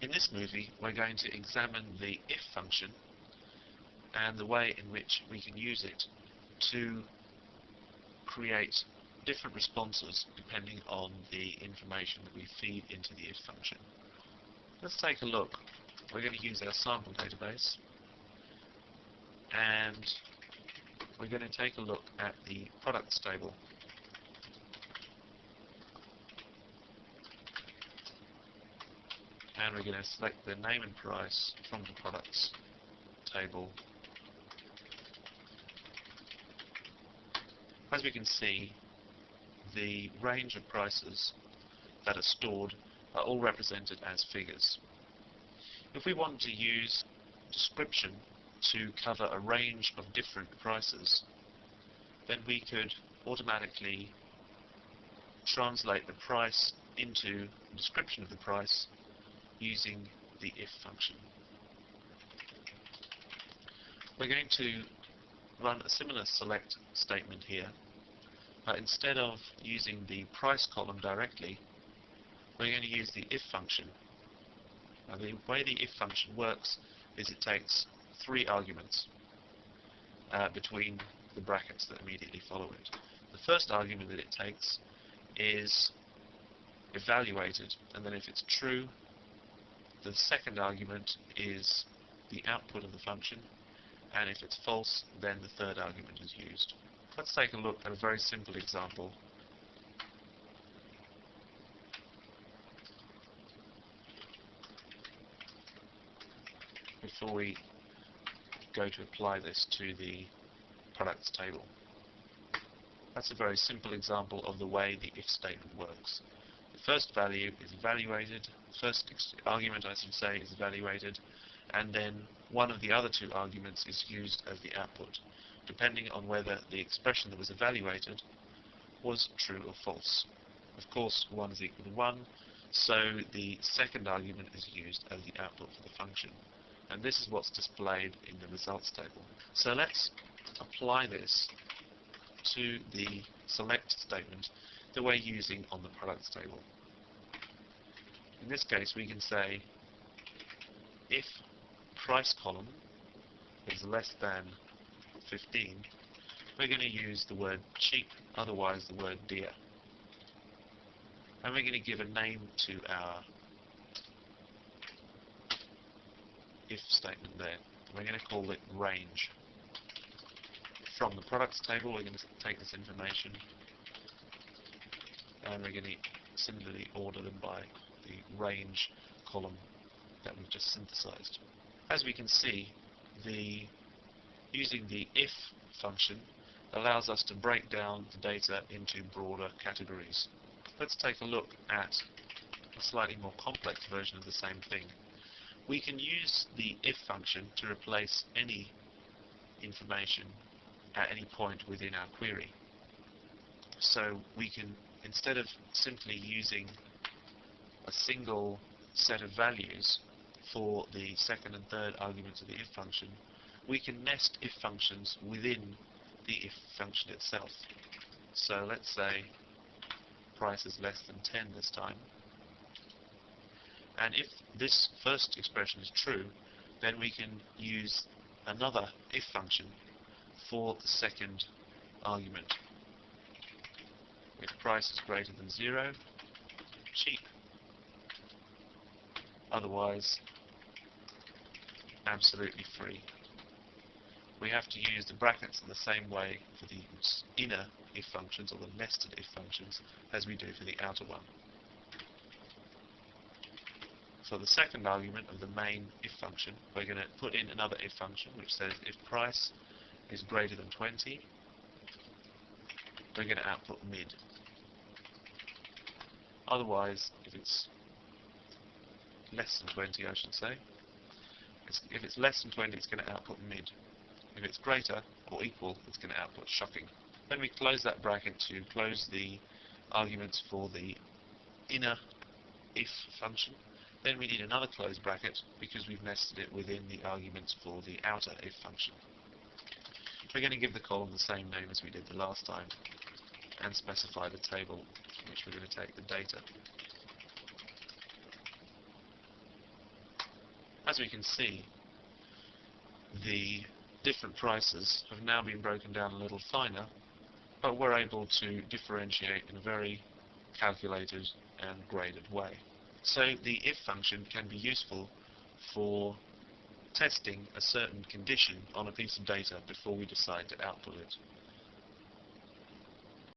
In this movie, we're going to examine the if function and the way in which we can use it to create different responses depending on the information that we feed into the if function. Let's take a look. We're going to use our sample database, and we're going to take a look at the products table. And we're going to select the name and price from the products table. As we can see, the range of prices that are stored are all represented as figures. If we want to use description to cover a range of different prices, then we could automatically translate the price into the description of the price using the if function. We're going to run a similar select statement here, but instead of using the price column directly, we're going to use the if function. Now, the way the if function works is it takes 3 arguments between the brackets that immediately follow it. The first argument that it takes is evaluated, and then if it's true, the second argument is the output of the function, and if it's false, then the third argument is used. Let's take a look at a very simple example. Before we go to apply this to the products table. That's a very simple example of the way the if statement works. The first value is evaluated, first argument I should say is evaluated, and then one of the other 2 arguments is used as the output, depending on whether the expression that was evaluated was true or false. Of course, 1 is equal to 1, so the second argument is used as the output for the function. And this is what's displayed in the results table. So let's apply this to the select statement that we're using on the products table. In this case, we can say if price column is less than 15, we're going to use the word cheap, otherwise the word dear. And we're going to give a name to our if statement there. We're going to call it range. From the products table, we're going to take this information and we're going to similarly order them by the range column that we've just synthesized. As we can see, using the if function allows us to break down the data into broader categories. Let's take a look at a slightly more complex version of the same thing. We can use the if function to replace any information at any point within our query. So we can, instead of simply using a single set of values for the second and third arguments of the if function, we can nest if functions within the if function itself. So let's say price is less than 10 this time. And if this first expression is true, then we can use another if function for the second argument. If price is greater than 0, cheap. Otherwise, absolutely free. We have to use the brackets in the same way for the inner if functions, or the nested if functions, as we do for the outer one. For the second argument of the main if function, we're going to put in another if function which says if price is greater than 20, we're going to output mid. Otherwise, if it's less than 20, I should say, if it's less than 20, it's going to output mid. If it's greater or equal, it's going to output shocking. Then we close that bracket to close the arguments for the inner if function. Then we need another closed bracket because we've nested it within the arguments for the outer if function. We're going to give the column the same name as we did the last time and specify the table from which we're going to take the data. As we can see, the different prices have now been broken down a little finer, but we're able to differentiate in a very calculated and graded way. So the if function can be useful for testing a certain condition on a piece of data before we decide to output it.